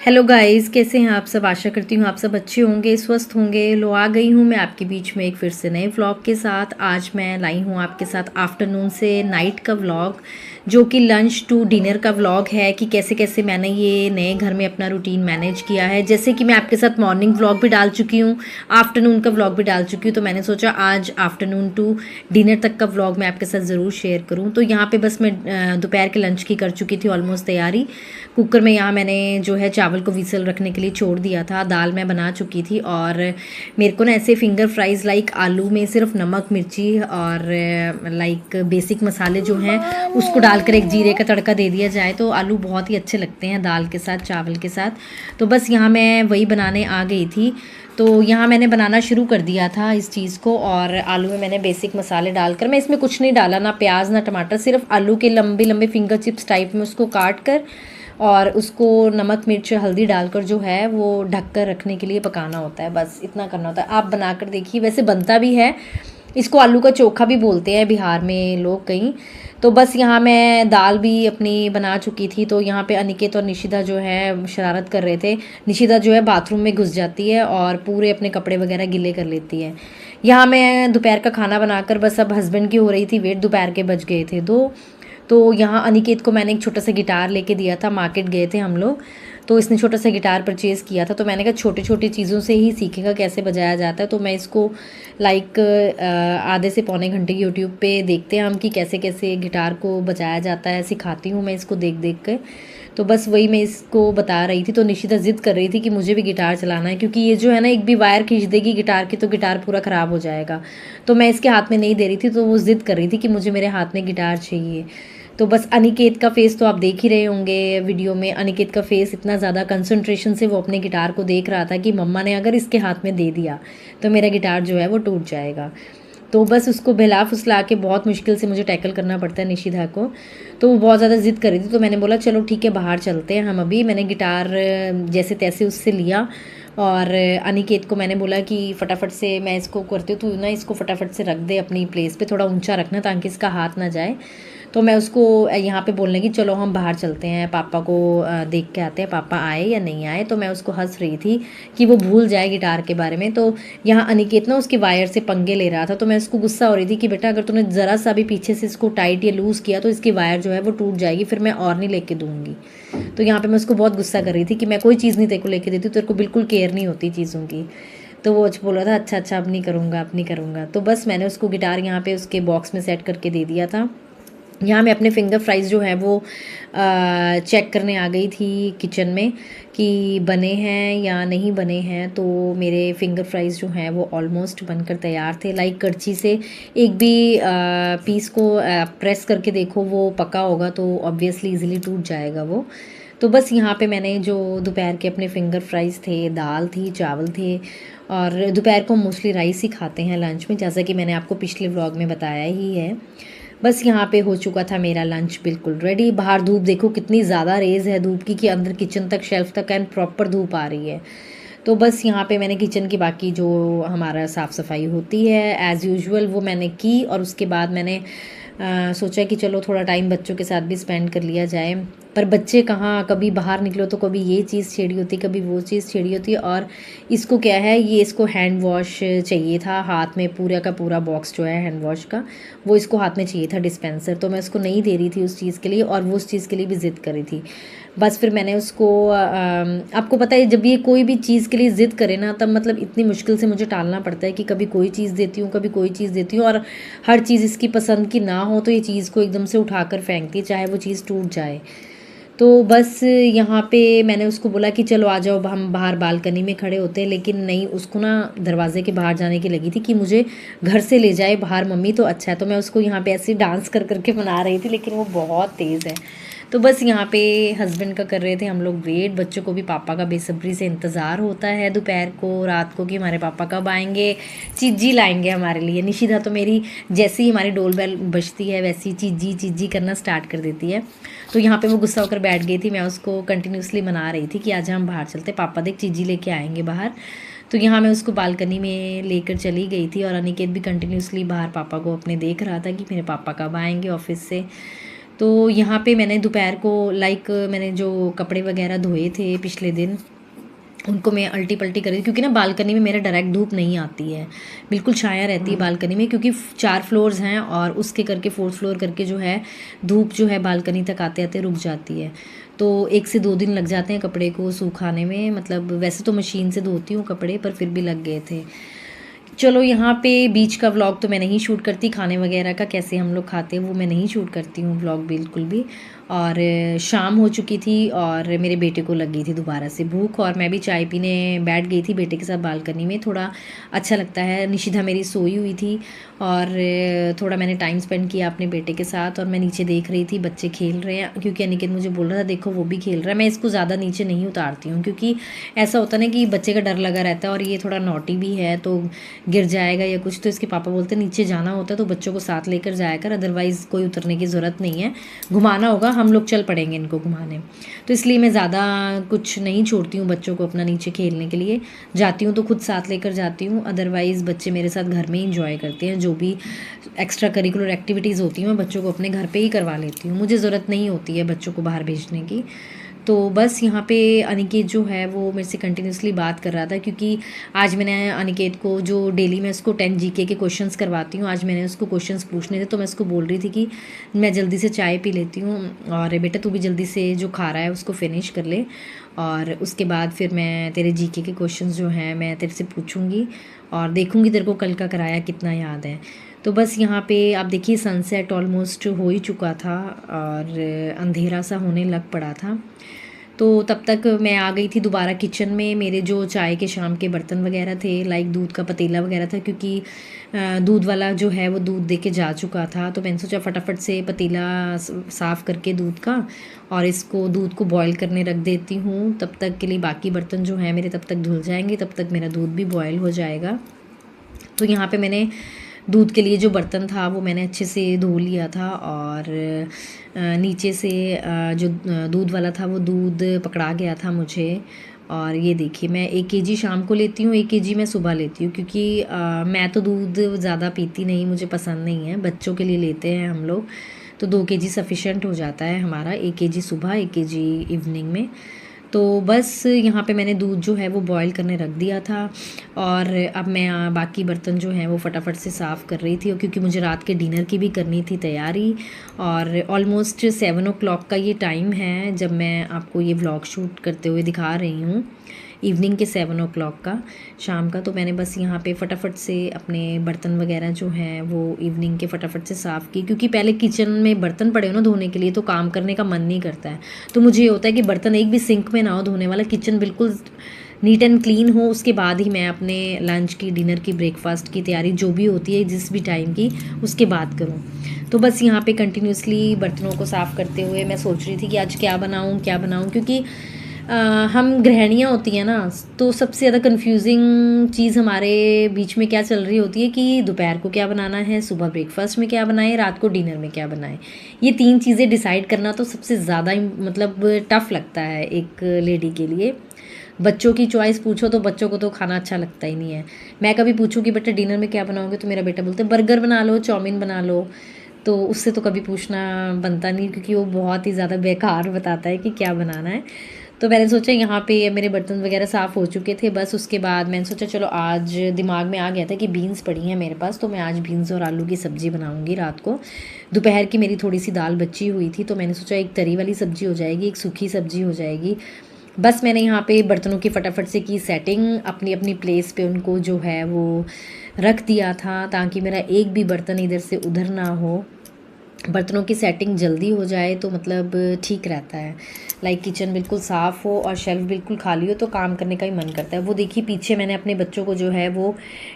Hello guys, कैसे हैं आप सब। आशा करती हूँ आप सब अच्छे होंगे, स्वस्थ होंगे। लो आ गई हूँ मैं आपके बीच में एक फिर से नए व्लॉग के साथ। आज मैं लाई हूँ आपके साथ आफ्टरनून से नाइट का व्लॉग, जो कि लंच टू डिनर का व्लॉग है कि कैसे कैसे मैंने ये नए घर में अपना रूटीन मैनेज किया है। जैसे कि मैं आपके साथ मॉर्निंग व्लॉग भी डाल चुकी हूँ, आफ्टरनून का व्लॉग भी डाल चुकी हूँ, तो मैंने सोचा आज आफ्टरनून टू डिनर तक का व्लॉग मैं आपके साथ ज़रूर शेयर करूँ। तो यहाँ पे बस मैं दोपहर के लंच की कर चुकी थी ऑलमोस्ट तैयारी। कुकर में यहाँ मैंने जो है चावल को विसल रखने के लिए छोड़ दिया था। दाल मैं बना चुकी थी और मेरे को ना ऐसे फिंगर फ्राइज़ लाइक आलू में सिर्फ नमक मिर्ची और लाइक बेसिक मसाले जो हैं उसको डालकर एक जीरे का तड़का दे दिया जाए तो आलू बहुत ही अच्छे लगते हैं दाल के साथ, चावल के साथ। तो बस यहाँ मैं वही बनाने आ गई थी। तो यहाँ मैंने बनाना शुरू कर दिया था इस चीज़ को, और आलू में मैंने बेसिक मसाले डालकर, मैं इसमें कुछ नहीं डाला, ना प्याज ना टमाटर, सिर्फ आलू के लंबे लंबे फिंगर चिप्स टाइप में उसको काट कर और उसको नमक मिर्च हल्दी डालकर जो है वो ढक कर रखने के लिए पकाना होता है। बस इतना करना होता है। आप बनाकर देखिए, वैसे बनता भी है। इसको आलू का चोखा भी बोलते हैं बिहार में लोग कहीं। तो बस यहाँ मैं दाल भी अपनी बना चुकी थी। तो यहाँ पे अनिकेत और निशिदा जो है शरारत कर रहे थे। निशिदा जो है बाथरूम में घुस जाती है और पूरे अपने कपड़े वगैरह गिले कर लेती है। यहाँ मैं दोपहर का खाना बनाकर बस अब हस्बैंड की हो रही थी वेट, दोपहर के बज गए थे 2। तो यहाँ अनिकेत को मैंने एक छोटा सा गिटार लेके दिया था, मार्केट गए थे हम लोग, तो इसने छोटा सा गिटार परचेज़ किया था। तो मैंने कहा छोटे छोटे चीज़ों से ही सीखेगा कैसे बजाया जाता है। तो मैं इसको लाइक आधे से पौने घंटे यूट्यूब पे देखते हैं हम कि कैसे कैसे गिटार को बजाया जाता है, सिखाती हूँ मैं इसको देख देख कर। तो बस वही मैं इसको बता रही थी। तो निशिता ज़िद कर रही थी कि मुझे भी गिटार चलाना है, क्योंकि ये जो है ना एक भी वायर खींच देगी गिटार की तो गिटार पूरा ख़राब हो जाएगा। तो मैं इसके हाथ में नहीं दे रही थी, तो वो ज़िद कर रही थी कि मुझे मेरे हाथ में गिटार चाहिए। तो बस अनिकेत का फेस तो आप देख ही रहे होंगे वीडियो में। अनिकेत का फेस इतना ज़्यादा कंसंट्रेशन से वो अपने गिटार को देख रहा था कि मम्मा ने अगर इसके हाथ में दे दिया तो मेरा गिटार जो है वो टूट जाएगा। तो बस उसको बहला फुसला के बहुत मुश्किल से मुझे टैकल करना पड़ता है निशिदा को। तो वो बहुत ज़्यादा ज़िद कर रही थी। तो मैंने बोला चलो ठीक है बाहर चलते हैं हम अभी। मैंने गिटार जैसे तैसे उससे लिया और अनिकेत को मैंने बोला कि फटाफट से मैं इसको करती हूँ, तू ना इसको फटाफट से रख दे अपनी प्लेस पे, थोड़ा ऊंचा रखना ताकि इसका हाथ ना जाए। तो मैं उसको यहाँ पे बोलने की चलो हम बाहर चलते हैं, पापा को देख के आते हैं पापा आए या नहीं आए। तो मैं उसको हंस रही थी कि वो भूल जाए गिटार के बारे में। तो यहाँ अनिकेत ना उसके वायर से पंगे ले रहा था। तो मैं उसको गुस्सा हो रही थी कि बेटा अगर तूने ज़रा सा भी पीछे से इसको टाइट या लूज़ किया तो इसकी वायर जो है वो टूट जाएगी, फिर मैं और नहीं लेके दूँगी। तो यहाँ पे मैं उसको बहुत गुस्सा कर रही थी कि मैं कोई चीज़ नहीं तेरे को लेके देती, तेरे को बिल्कुल केयर नहीं होती चीज़ों की। तो वो बोला था अच्छा अच्छा अब नहीं करूँगा, अब नहीं करूँगा। तो बस मैंने उसको गिटार यहाँ पे उसके बॉक्स में सेट करके दे दिया था। यहाँ मैं अपने फिंगर फ्राइज़ जो है वो चेक करने आ गई थी किचन में कि बने हैं या नहीं बने हैं। तो मेरे फिंगर फ्राइज़ जो हैं वो ऑलमोस्ट बनकर तैयार थे। लाइक करछी से एक भी पीस को प्रेस करके देखो वो पका होगा तो ऑब्वियसली इजीली टूट जाएगा वो। तो बस यहाँ पे मैंने जो दोपहर के अपने फिंगर फ्राइज़ थे, दाल थी, चावल थे, और दोपहर को मोस्टली राइस ही खाते हैं लंच में, जैसा कि मैंने आपको पिछले व्लॉग में बताया ही है। बस यहाँ पे हो चुका था मेरा लंच बिल्कुल रेडी। बाहर धूप देखो कितनी ज़्यादा रेज़ है धूप की कि अंदर किचन तक शेल्फ तक एंड प्रॉपर धूप आ रही है। तो बस यहाँ पे मैंने किचन की बाकी जो हमारा साफ़ सफाई होती है एज़ यूजुअल वो मैंने की, और उसके बाद मैंने सोचा कि चलो थोड़ा टाइम बच्चों के साथ भी स्पेंड कर लिया जाए। पर बच्चे कहाँ, कभी बाहर निकलो तो कभी ये चीज़ छेड़ी होती, कभी वो चीज़ छेड़ी होती है। और इसको क्या है, ये इसको हैंड वॉश चाहिए था हाथ में, पूरा का पूरा बॉक्स जो है हैंड वॉश का वो इसको हाथ में चाहिए था, डिस्पेंसर। तो मैं उसको नहीं दे रही थी उस चीज़ के लिए, और वो उस चीज़ के लिए भी ज़िद कर रही थी। बस फिर मैंने उसको आपको पता है जब ये कोई भी चीज़ के लिए ज़िद करे ना तब मतलब इतनी मुश्किल से मुझे टालना पड़ता है कि कभी कोई चीज़ देती हूँ, कभी कोई चीज़ देती हूँ, और हर चीज़ इसकी पसंद की ना हो तो ये चीज़ को एकदम से उठाकर फेंकती है, चाहे वो चीज़ टूट जाए। तो बस यहाँ पे मैंने उसको बोला कि चलो आ जाओ, हम बाहर बालकनी में खड़े होते हैं, लेकिन नहीं, उसको ना दरवाजे के बाहर जाने की लगी थी कि मुझे घर से ले जाए बाहर मम्मी तो अच्छा है। तो मैं उसको यहाँ पे ऐसे डांस कर करके मना रही थी, लेकिन वो बहुत तेज़ है। तो बस यहाँ पे हस्बैंड का कर रहे थे हम लोग वेट। बच्चों को भी पापा का बेसब्री से इंतज़ार होता है दोपहर को, रात को, कि हमारे पापा कब आएंगे, चीजी लाएंगे हमारे लिए। निशिदा तो मेरी जैसे ही हमारी डोल बेल बजती है वैसे ही चीजी चीजी करना स्टार्ट कर देती है। तो यहाँ पे वो गुस्सा होकर बैठ गई थी। मैं उसको कंटिन्यूसली मना रही थी कि आज हम बाहर चलते, पापा देख चीजी लेके आएंगे बाहर। तो यहाँ मैं उसको बालकनी में लेकर चली गई थी, और अनिकेत भी कंटिन्यूसली बाहर पापा को अपने देख रहा था कि मेरे पापा कब आएंगे ऑफिस से। तो यहाँ पे मैंने दोपहर को मैंने जो कपड़े वगैरह धोए थे पिछले दिन, उनको मैं अल्टी पल्टी करी, क्योंकि ना बालकनी में मेरा डायरेक्ट धूप नहीं आती है, बिल्कुल छाया रहती है बालकनी में, क्योंकि 4 फ्लोर्स हैं और उसके करके 4th फ्लोर करके जो है धूप जो है बालकनी तक आते आते रुक जाती है। तो 1 से 2 दिन लग जाते हैं कपड़े को सुखाने में, मतलब वैसे तो मशीन से धोती हूँ कपड़े, पर फिर भी लग गए थे। चलो यहाँ पे बीच का व्लॉग तो मैं नहीं शूट करती, खाने वगैरह का कैसे हम लोग खाते हैं वो मैं नहीं शूट करती हूँ व्लॉग बिल्कुल भी। और शाम हो चुकी थी और मेरे बेटे को लग गई थी दोबारा से भूख, और मैं भी चाय पीने बैठ गई थी बेटे के साथ बालकनी में। थोड़ा अच्छा लगता है, निशिधा मेरी सोई हुई थी और थोड़ा मैंने टाइम स्पेंड किया अपने बेटे के साथ, और मैं नीचे देख रही थी बच्चे खेल रहे हैं, क्योंकि अनिकेत मुझे बोल रहा था देखो वो भी खेल रहा है। मैं इसको ज़्यादा नीचे नहीं उतारती हूँ, क्योंकि ऐसा होता है ना कि बच्चे का डर लगा रहता है, और ये थोड़ा नॉटी भी है तो गिर जाएगा या कुछ, तो इसके पापा बोलते हैं नीचे जाना होता है तो बच्चों को साथ लेकर जाया कर, अदरवाइज़ कोई उतरने की ज़रूरत नहीं है, घुमाना होगा हम लोग चल पड़ेंगे इनको घुमाने। तो इसलिए मैं ज़्यादा कुछ नहीं छोड़ती हूँ बच्चों को अपना नीचे खेलने के लिए, जाती हूँ तो खुद साथ लेकर जाती हूँ, अदरवाइज़ बच्चे मेरे साथ घर में ही इंजॉय करते हैं। जो भी एक्स्ट्रा करिकुलर एक्टिविटीज़ होती हैं मैं बच्चों को अपने घर पे ही करवा लेती हूँ, मुझे ज़रूरत नहीं होती है बच्चों को बाहर भेजने की। तो बस यहाँ पे अनिकेत जो है वो मेरे से कंटिन्यूसली बात कर रहा था, क्योंकि आज मैंने अनिकेत को जो डेली मैं उसको 10 जीके के क्वेश्चंस करवाती हूँ, आज मैंने उसको क्वेश्चंस पूछने थे, तो मैं उसको बोल रही थी कि मैं जल्दी से चाय पी लेती हूँ और बेटा तू भी जल्दी से जो खा रहा है उसको फिनिश कर ले, और उसके बाद फिर मैं तेरे जीके के क्वेश्चंस जो हैं मैं तेरे से पूछूँगी और देखूँगी तेरे को कल का कराया कितना याद है। तो बस यहाँ पे आप देखिए सनसेट ऑलमोस्ट हो ही चुका था और अंधेरा सा होने लग पड़ा था। तो तब तक मैं आ गई थी दोबारा किचन में। मेरे जो चाय के शाम के बर्तन वगैरह थे, लाइक दूध का पतीला वगैरह था, क्योंकि दूध वाला जो है वो दूध दे के जा चुका था, तो मैंने सोचा फटाफट से पतीला साफ़ करके दूध का और इसको दूध को बॉयल करने रख देती हूँ। तब तक के लिए बाकी बर्तन जो हैं मेरे तब तक धुल जाएंगे, तब तक मेरा दूध भी बॉयल हो जाएगा। तो यहाँ पे मैंने दूध के लिए जो बर्तन था वो मैंने अच्छे से धो लिया था, और नीचे से जो दूध वाला था वो दूध पकड़ा गया था मुझे। और ये देखिए मैं 1 केजी शाम को लेती हूँ, 1 केजी मैं सुबह लेती हूँ, क्योंकि मैं तो दूध ज़्यादा पीती नहीं, मुझे पसंद नहीं है, बच्चों के लिए लेते हैं हम लोग, तो 2 केजी सफिशेंट हो जाता है हमारा, 1 केजी सुबह 1 केजी इवनिंग में। तो बस यहाँ पे मैंने दूध जो है वो बॉईल करने रख दिया था, और अब मैं बाकी बर्तन जो हैं वो फटाफट से साफ़ कर रही थी, और क्योंकि मुझे रात के डिनर की भी करनी थी तैयारी, और ऑलमोस्ट 7 o'clock का ये टाइम है जब मैं आपको ये व्लॉग शूट करते हुए दिखा रही हूँ, इवनिंग के 7 o'clock का शाम का। तो मैंने बस यहाँ पे फटाफट से अपने बर्तन वगैरह जो हैं वो इवनिंग के फटाफट से साफ़ की, क्योंकि पहले किचन में बर्तन पड़े हो ना धोने के लिए तो काम करने का मन नहीं करता है। तो मुझे ये होता है कि बर्तन एक भी सिंक में ना हो धोने वाला, किचन बिल्कुल नीट एंड क्लीन हो, उसके बाद ही मैं अपने लंच की, डिनर की, ब्रेकफास्ट की तैयारी जो भी होती है जिस भी टाइम की, उसके बाद करूँ। तो बस यहाँ पे कंटिन्यूसली बर्तनों को साफ़ करते हुए मैं सोच रही थी कि आज क्या बनाऊँ, क्योंकि हम गृहिणियाँ होती हैं ना, तो सबसे ज़्यादा कंफ्यूजिंग चीज़ हमारे बीच में क्या चल रही होती है कि दोपहर को क्या बनाना है, सुबह ब्रेकफास्ट में क्या बनाएं, रात को डिनर में क्या बनाएं। ये 3 चीज़ें डिसाइड करना तो सबसे ज़्यादा मतलब टफ़ लगता है एक लेडी के लिए। बच्चों की चॉइस पूछो तो बच्चों को तो खाना अच्छा लगता ही नहीं है। मैं कभी पूछूँ कि बेटा डिनर में क्या बनाओगे, तो मेरा बेटा बोलता है बर्गर बना लो, चाउमीन बना लो, तो उससे तो कभी पूछना बनता नहीं, क्योंकि वो बहुत ही ज़्यादा बेकार बताता है कि क्या बनाना है। तो मैंने सोचा यहाँ पे मेरे बर्तन वगैरह साफ़ हो चुके थे, बस उसके बाद मैंने सोचा चलो आज दिमाग में आ गया था कि बीन्स पड़ी हैं मेरे पास, तो मैं आज बीन्स और आलू की सब्ज़ी बनाऊँगी रात को। दोपहर की मेरी थोड़ी सी दाल बची हुई थी, तो मैंने सोचा एक तरी वाली सब्ज़ी हो जाएगी, एक सूखी सब्ज़ी हो जाएगी। बस मैंने यहाँ पे बर्तनों की फटाफट से की सेटिंग, अपनी अपनी प्लेस पे उनको जो है वो रख दिया था, ताकि मेरा एक भी बर्तन इधर से उधर ना हो। बर्तनों की सेटिंग जल्दी हो जाए तो मतलब ठीक रहता है, लाइक किचन बिल्कुल साफ़ हो और शेल्फ बिल्कुल खाली हो तो काम करने का ही मन करता है। वो देखिए पीछे मैंने अपने बच्चों को जो है वो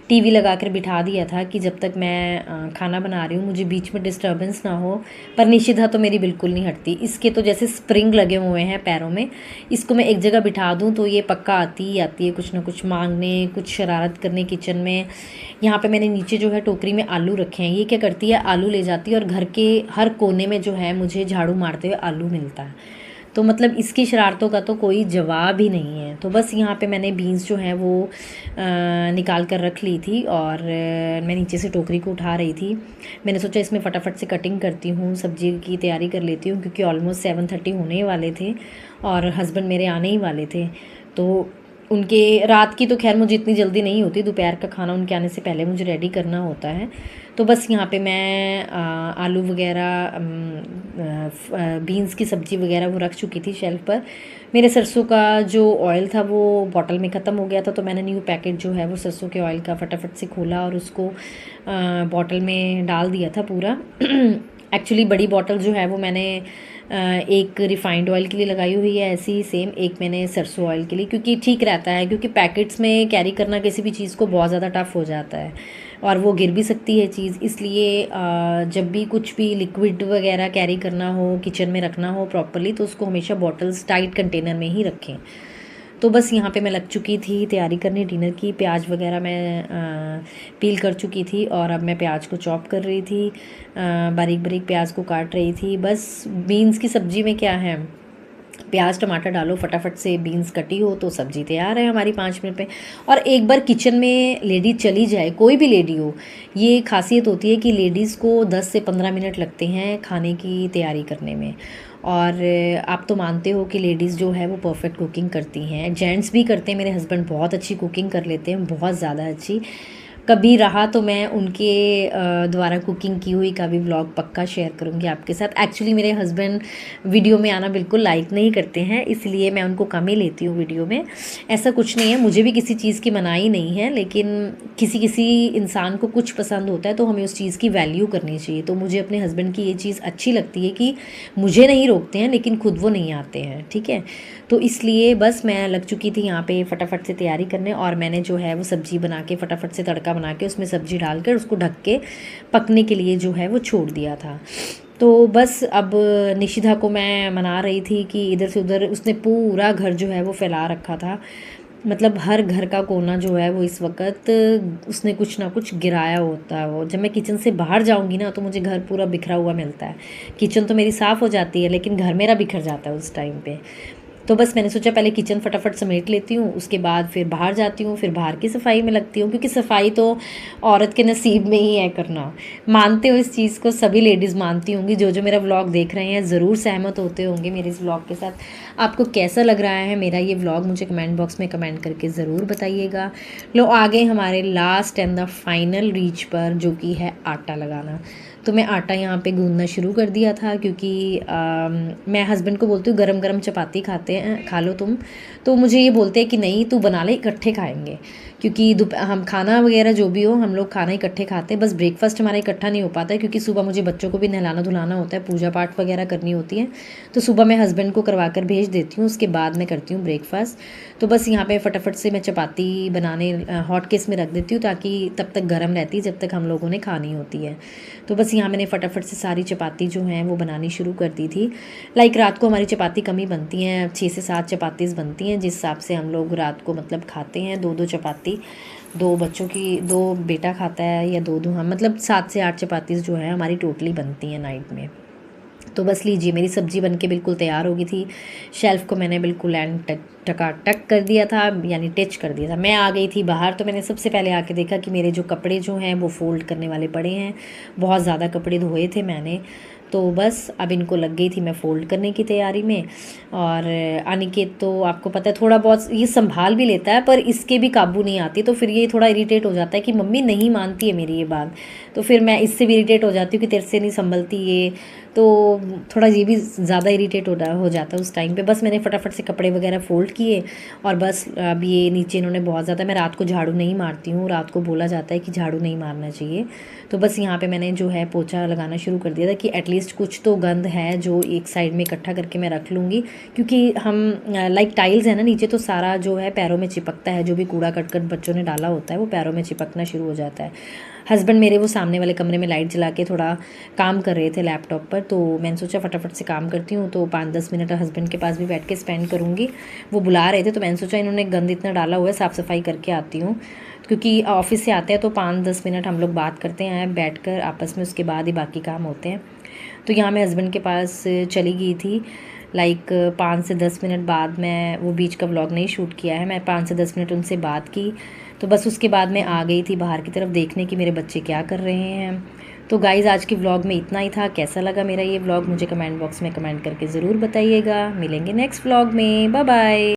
टीवी लगा कर बिठा दिया था कि जब तक मैं खाना बना रही हूँ मुझे बीच में डिस्टर्बेंस ना हो, पर निशिधा तो मेरी बिल्कुल नहीं हटती, इसके तो जैसे स्प्रिंग लगे हुए हैं पैरों में, इसको मैं एक जगह बिठा दूँ तो ये पक्का आती ही आती है कुछ ना कुछ मांगने, कुछ शरारत करने किचन में। यहाँ पे मैंने नीचे जो है टोकरी में आलू रखे हैं, ये क्या करती है आलू ले जाती है और घर के हर कोने में जो है मुझे झाड़ू मारते हुए आलू मिलता है। तो मतलब इसकी शरारतों का तो कोई जवाब ही नहीं है। तो बस यहाँ पे मैंने बीन्स जो हैं वो निकाल कर रख ली थी और मैं नीचे से टोकरी को उठा रही थी। मैंने सोचा इसमें फटाफट से कटिंग करती हूँ, सब्ज़ी की तैयारी कर लेती हूँ, क्योंकि ऑलमोस्ट 7:30 होने वाले थे और हस्बैंड मेरे आने ही वाले थे। तो उनके रात की तो खैर मुझे इतनी जल्दी नहीं होती, दोपहर का खाना उनके आने से पहले मुझे रेडी करना होता है। तो बस यहाँ पे मैं आलू वगैरह बीन्स की सब्ज़ी वगैरह वो रख चुकी थी शेल्फ पर। मेरे सरसों का जो ऑयल था वो बॉटल में ख़त्म हो गया था, तो मैंने न्यू पैकेट जो है वो सरसों के ऑयल का फटाफट से खोला और उसको बॉटल में डाल दिया था पूरा। एक्चुअली बड़ी बॉटल जो है वो मैंने एक रिफ़ाइंड ऑयल के लिए लगाई हुई है, ऐसी ही सेम एक मैंने सरसों ऑयल के लिए, क्योंकि ठीक रहता है, क्योंकि पैकेट्स में कैरी करना किसी भी चीज़ को बहुत ज़्यादा टफ़ हो जाता है और वो गिर भी सकती है चीज़। इसलिए जब भी कुछ भी लिक्विड वगैरह कैरी करना हो, किचन में रखना हो प्रॉपर्ली, तो उसको हमेशा बॉटल्स टाइट कंटेनर में ही रखें। तो बस यहाँ पे मैं लग चुकी थी तैयारी करने डिनर की। प्याज वगैरह मैं पील कर चुकी थी और अब मैं प्याज को चॉप कर रही थी, बारीक बारीक प्याज को काट रही थी। बस बीन्स की सब्ज़ी में क्या है, प्याज टमाटर डालो, फटाफट से बीन्स कटी हो तो सब्ज़ी तैयार है हमारी 5 मिनट में। और एक बार किचन में लेडी चली जाए, कोई भी लेडी हो, ये खासियत होती है कि लेडीज़ को 10 से 15 मिनट लगते हैं खाने की तैयारी करने में। और आप तो मानते हो कि लेडीज़ जो है वो परफेक्ट कुकिंग करती हैं, जेंट्स भी करते हैं। मेरे हस्बैंड बहुत अच्छी कुकिंग कर लेते हैं, बहुत ज़्यादा अच्छी। कभी रहा तो मैं उनके द्वारा कुकिंग की हुई का भी व्लॉग पक्का शेयर करूँगी आपके साथ। एक्चुअली मेरे हस्बैंड वीडियो में आना बिल्कुल लाइक नहीं करते हैं, इसलिए मैं उनको कम ही लेती हूँ वीडियो में। ऐसा कुछ नहीं है, मुझे भी किसी चीज़ की मनाही नहीं है, लेकिन किसी किसी इंसान को कुछ पसंद होता है तो हमें उस चीज़ की वैल्यू करनी चाहिए। तो मुझे अपने हस्बैंड की ये चीज़ अच्छी लगती है कि मुझे नहीं रोकते हैं, लेकिन खुद वो नहीं आते हैं, ठीक है। तो इसलिए बस मैं लग चुकी थी यहाँ पे फटाफट से तैयारी करने, और मैंने जो है वो सब्ज़ी बना के फटाफट से तड़का बना के उसमें सब्ज़ी डाल कर उसको ढक के पकने के लिए जो है वो छोड़ दिया था। तो बस अब निशिदा को मैं मना रही थी कि इधर से उधर उसने पूरा घर जो है वो फैला रखा था। मतलब हर घर का कोना जो है वो इस वक्त उसने कुछ ना कुछ गिराया होता है। वो जब मैं किचन से बाहर जाऊंगी ना तो मुझे घर पूरा बिखरा हुआ मिलता है। किचन तो मेरी साफ़ हो जाती है, लेकिन घर मेरा बिखर जाता है उस टाइम पे। तो बस मैंने सोचा पहले किचन फटाफट समेट लेती हूँ, उसके बाद फिर बाहर जाती हूँ, फिर बाहर की सफाई में लगती हूँ, क्योंकि सफाई तो औरत के नसीब में ही है करना। मानते हो इस चीज़ को, सभी लेडीज़ मानती होंगी। जो जो मेरा व्लॉग देख रहे हैं ज़रूर सहमत होते होंगे मेरे इस व्लॉग के साथ। आपको कैसा लग रहा है मेरा ये व्लॉग, मुझे कमेंट बॉक्स में कमेंट करके ज़रूर बताइएगा। लो आ गए हमारे last and the final reach पर, जो कि है आटा लगाना। तो मैं आटा यहाँ पे गूंदना शुरू कर दिया था, क्योंकि मैं हस्बैंड को बोलती हूँ गरम गरम चपाती खा लो तुम। तो मुझे ये बोलते हैं कि नहीं तू बना ले, इकट्ठे खाएंगे, क्योंकि हम खाना वगैरह जो भी हो हम लोग खाना इकट्ठे खाते हैं। बस ब्रेकफास्ट हमारा इकट्ठा नहीं हो पाता है, क्योंकि सुबह मुझे बच्चों को भी नहलाना धुलाना होता है, पूजा पाठ वगैरह करनी होती है। तो सुबह मैं हस्बैंड को करवा कर भेज देती हूँ, उसके बाद मैं करती हूँ ब्रेकफास्ट। तो बस यहाँ पे फटाफट से मैं चपाती बनाने हॉट केस में रख देती हूँ, ताकि तब तक गर्म रहती है जब तक हम लोगों ने खानी होती है। तो बस यहाँ मैंने फटाफट से सारी चपाती जो हैं वो बनानी शुरू कर दी थी। लाइक रात को हमारी चपाती कम ही बनती हैं, 6 से 7 चपातीस बनती हैं, जिस हिसाब से हम लोग रात को मतलब खाते हैं। 2-2 चपाती, 2 बच्चों की, 2 बेटा खाता है या 2-2 हम, मतलब 7 से 8 चपातीस जो है हमारी टोटली बनती हैं नाइट में। तो बस लीजिए मेरी सब्ज़ी बनके बिल्कुल तैयार हो गई थी। शेल्फ़ को मैंने बिल्कुल एंड टकाटक कर दिया था, यानी टच कर दिया था। मैं आ गई थी बाहर, तो मैंने सबसे पहले आके देखा कि मेरे जो कपड़े जो हैं वो फ़ोल्ड करने वाले पड़े हैं। बहुत ज़्यादा कपड़े धोए थे मैंने, तो बस अब इनको लग गई थी मैं फ़ोल्ड करने की तैयारी में। और अनिकेत तो आपको पता है थोड़ा बहुत ये संभाल भी लेता है, पर इसके भी काबू नहीं आती। तो फिर ये थोड़ा इरिटेट हो जाता है कि मम्मी नहीं मानती है मेरी ये बात। तो फिर मैं इससे भी इरिटेट हो जाती हूँ कि तेरे से नहीं संभलती ये। तो थोड़ा ये भी ज़्यादा इरिटेट हो जाता है उस टाइम पे। बस मैंने फटाफट से कपड़े वगैरह फ़ोल्ड किए, और बस अब ये नीचे इन्होंने बहुत ज़्यादा, मैं रात को झाड़ू नहीं मारती हूँ, रात को बोला जाता है कि झाड़ू नहीं मारना चाहिए। तो बस यहाँ पे मैंने जो है पोछा लगाना शुरू कर दिया था, कि एटलीस्ट कुछ तो गंद है जो एक साइड में इकट्ठा करके मैं रख लूँगी, क्योंकि हम लाइक टाइल्स है ना नीचे, तो सारा जो है पैरों में चिपकता है। जो भी कूड़ा कटकट बच्चों ने डाला होता है वो पैरों में चिपकना शुरू हो जाता है। हस्बैंड मेरे वो सामने वाले कमरे में लाइट जला के थोड़ा काम कर रहे थे लैपटॉप पर, तो मैंने सोचा फटाफट से काम करती हूँ, तो 5-10 मिनट हस्बैंड के पास भी बैठ के स्पेंड करूँगी। वो बुला रहे थे, तो मैंने सोचा इन्होंने गंद इतना डाला हुआ है, साफ़ सफाई करके आती हूँ, क्योंकि ऑफिस से आते हैं तो 5-10 मिनट हम लोग बात करते हैं बैठ कर आपस में, उसके बाद ही बाकी काम होते हैं। तो यहाँ मैं हस्बैंड के पास चली गई थी। लाइक 5 से 10 मिनट बाद मैं वो बीच का व्लॉग नहीं शूट किया है, मैं 5 से 10 मिनट उनसे बात की, तो बस उसके बाद मैं आ गई थी बाहर की तरफ देखने कि मेरे बच्चे क्या कर रहे हैं। तो गाइज़ आज की व्लॉग में इतना ही था। कैसा लगा मेरा ये व्लॉग मुझे कमेंट बॉक्स में कमेंट करके ज़रूर बताइएगा। मिलेंगे नेक्स्ट व्लॉग में। Bye bye.